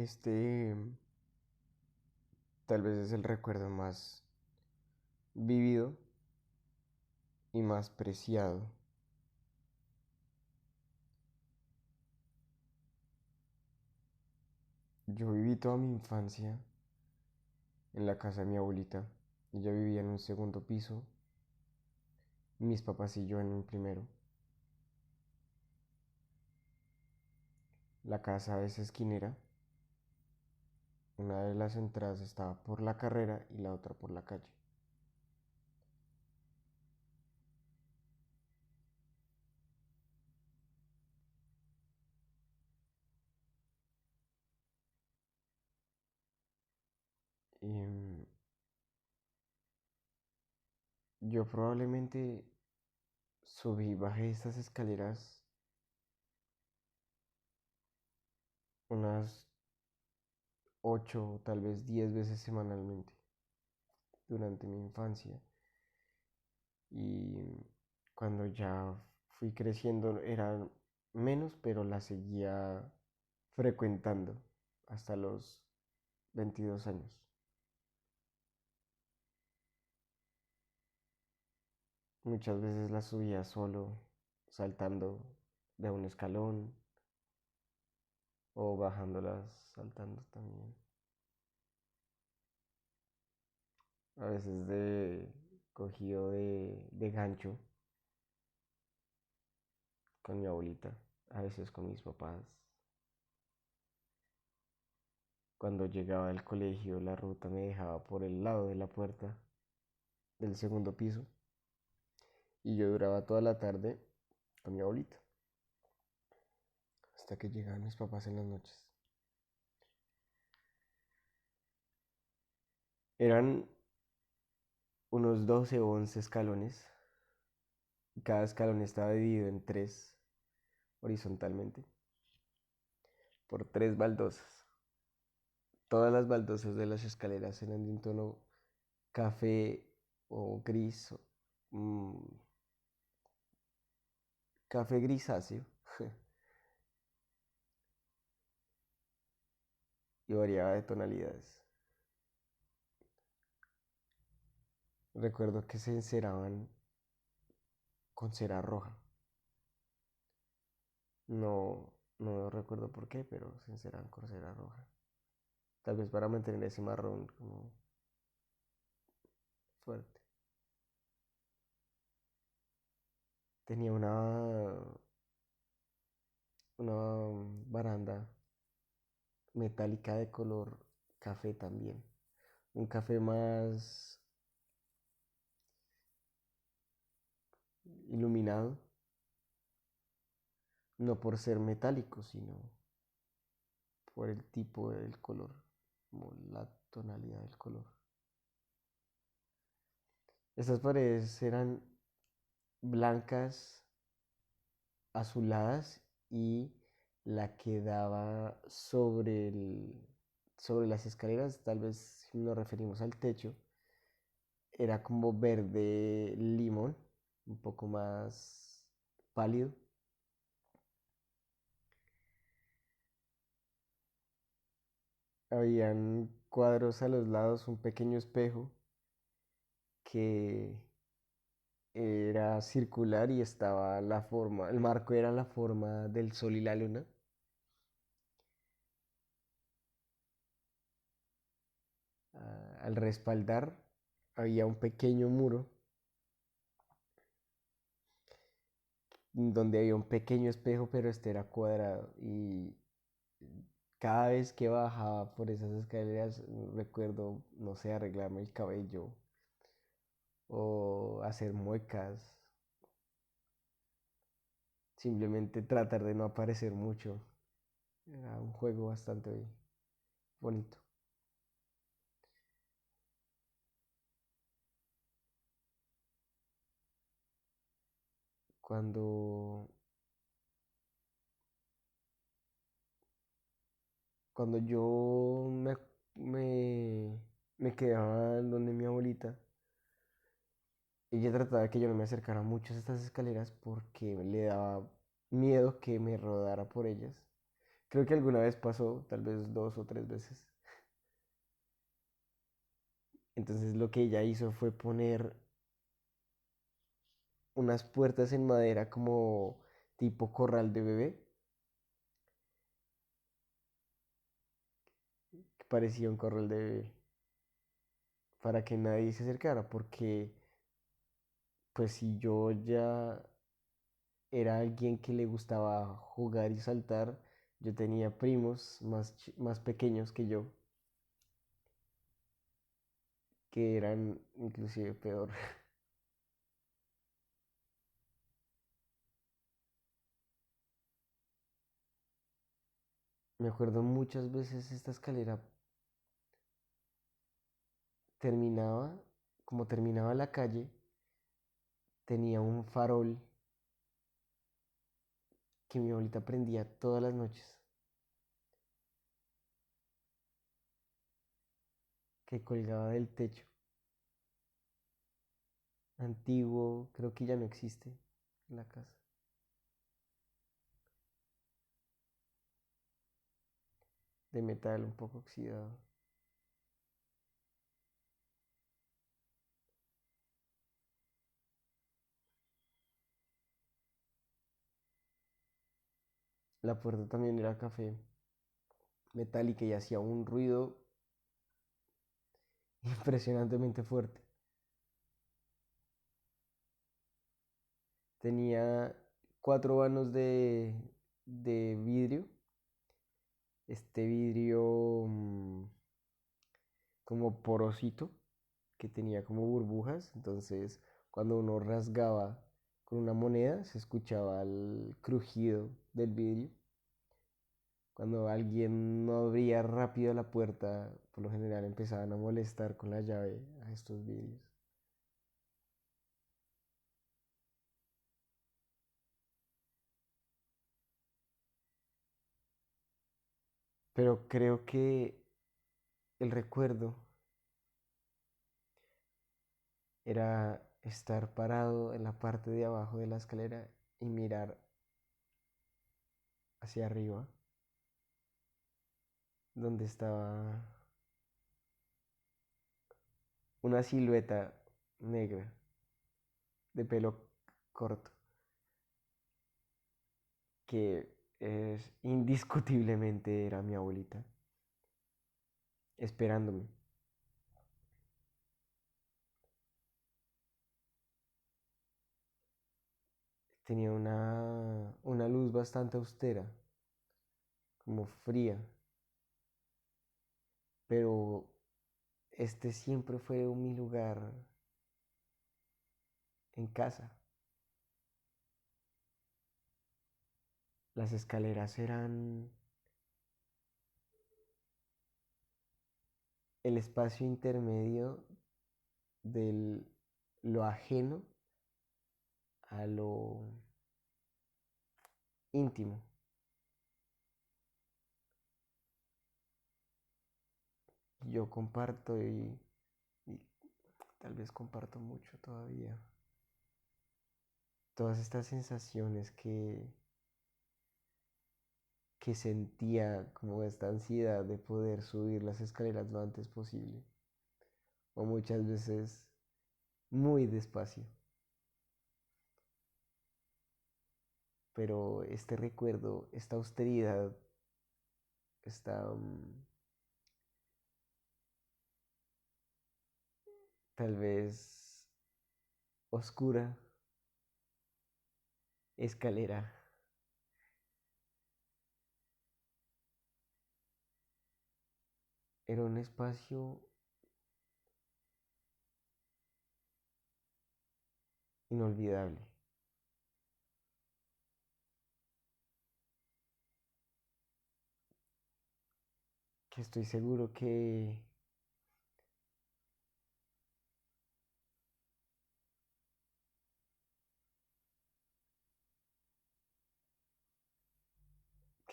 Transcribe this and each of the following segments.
Este tal vez es el recuerdo más vivido y más preciado. Yo viví toda mi infancia en la casa de mi abuelita. Ella vivía en un segundo piso, mis papás y yo en un primero. La casa es esquinera. Una de las entradas estaba por la carrera y la otra por la calle. Y yo probablemente subí y bajé estas escaleras unas 8 o tal vez 10 veces semanalmente durante mi infancia. Y cuando ya fui creciendo era menos, pero la seguía frecuentando hasta los 22 años. Muchas veces la subía solo, saltando de un escalón o bajándolas saltando también. A veces de cogido de gancho con mi abuelita, a veces con mis papás. Cuando llegaba del colegio, la ruta me dejaba por el lado de la puerta del segundo piso y yo duraba toda la tarde con mi abuelita hasta que llegaban mis papás en las noches. Eran unos 12 o 11 escalones. Cada escalón estaba dividido en tres horizontalmente por tres baldosas. Todas las baldosas de las escaleras eran de un tono café o gris, mm, café grisáceo y variaba de tonalidades. Recuerdo que se enceraban con cera roja. No recuerdo por qué, pero se enceraban con cera roja. Tal vez para mantener ese marrón como fuerte. Tenía una baranda metálica de color café también. Un café más iluminado, no por ser metálico, sino por el tipo del color, como la tonalidad del color. Estas paredes eran blancas, azuladas y la que daba sobre las escaleras, tal vez si nos referimos al techo, era como verde limón, un poco más pálido. Habían cuadros a los lados, un pequeño espejo que era circular y estaba la forma, el marco era la forma del sol y la luna. Al respaldar había un pequeño muro donde había un pequeño espejo, pero este era cuadrado. Y cada vez que bajaba por esas escaleras, recuerdo, no sé, arreglarme el cabello o hacer muecas, simplemente tratar de no aparecer mucho. Era un juego bastante bonito. Cuando, cuando yo me, me quedaba en donde mi abuelita, ella trataba de que yo no me acercara mucho a estas escaleras porque le daba miedo que me rodara por ellas. Creo que alguna vez pasó, tal vez dos o tres veces. Entonces lo que ella hizo fue poner unas puertas en madera como tipo corral de bebé, que parecía un corral de bebé, para que nadie se acercara, porque pues si yo ya era alguien que le gustaba jugar y saltar, yo tenía primos más pequeños que yo, que eran inclusive peor. Me acuerdo muchas veces esta escalera terminaba, como terminaba la calle, tenía un farol que mi abuelita prendía todas las noches, que colgaba del techo. Antiguo, creo que ya no existe en la casa. De metal un poco oxidado. La puerta también era café metálica y hacía un ruido impresionantemente fuerte. Tenía cuatro vanos de vidrio. Este vidrio como porosito, que tenía como burbujas. Entonces, cuando uno rasgaba con una moneda, se escuchaba el crujido del vidrio. Cuando alguien no abría rápido la puerta, por lo general empezaban a molestar con la llave a estos vidrios. Pero creo que el recuerdo era estar parado en la parte de abajo de la escalera y mirar hacia arriba, donde estaba una silueta negra de pelo corto, que es, indiscutiblemente era mi abuelita, esperándome. Tenía una luz bastante austera, como fría, pero este siempre fue mi lugar en casa. Las escaleras eran el espacio intermedio de lo ajeno a lo íntimo. Yo comparto y tal vez comparto mucho todavía todas estas sensaciones que sentía, como esta ansiedad de poder subir las escaleras lo antes posible, o muchas veces muy despacio. Pero este recuerdo, esta austeridad, esta tal vez oscura escalera, era un espacio inolvidable, que estoy seguro que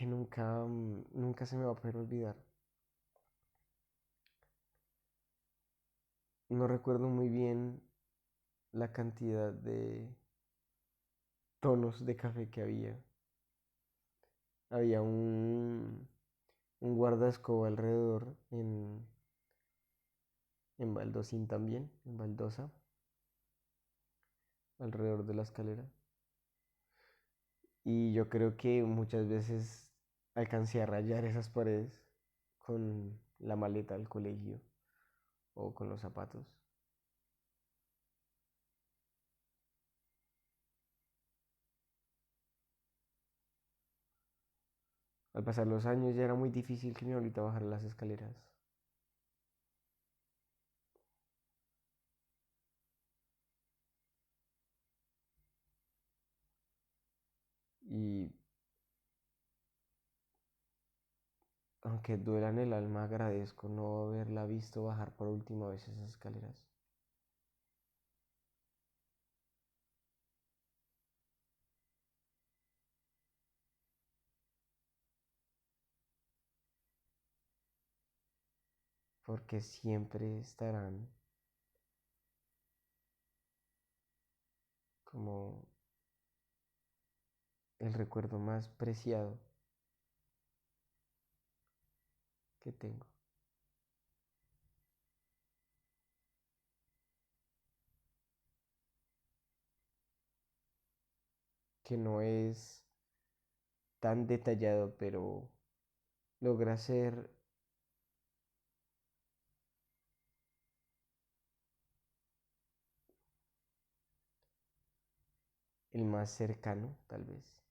nunca, nunca se me va a poder olvidar. No recuerdo muy bien la cantidad de tonos de café que había, había un guardascoba alrededor en Baldosín también, en Baldosa, alrededor de la escalera. Y yo creo que muchas veces alcancé a rayar esas paredes con la maleta del colegio o con los zapatos. Al pasar los años ya era muy difícil que mi abuelita bajara las escaleras. Y aunque duela en el alma, agradezco no haberla visto bajar por última vez esas escaleras. Porque siempre estarán como el recuerdo más preciado que tengo. Que no es tan detallado, pero logra ser el más cercano, tal vez.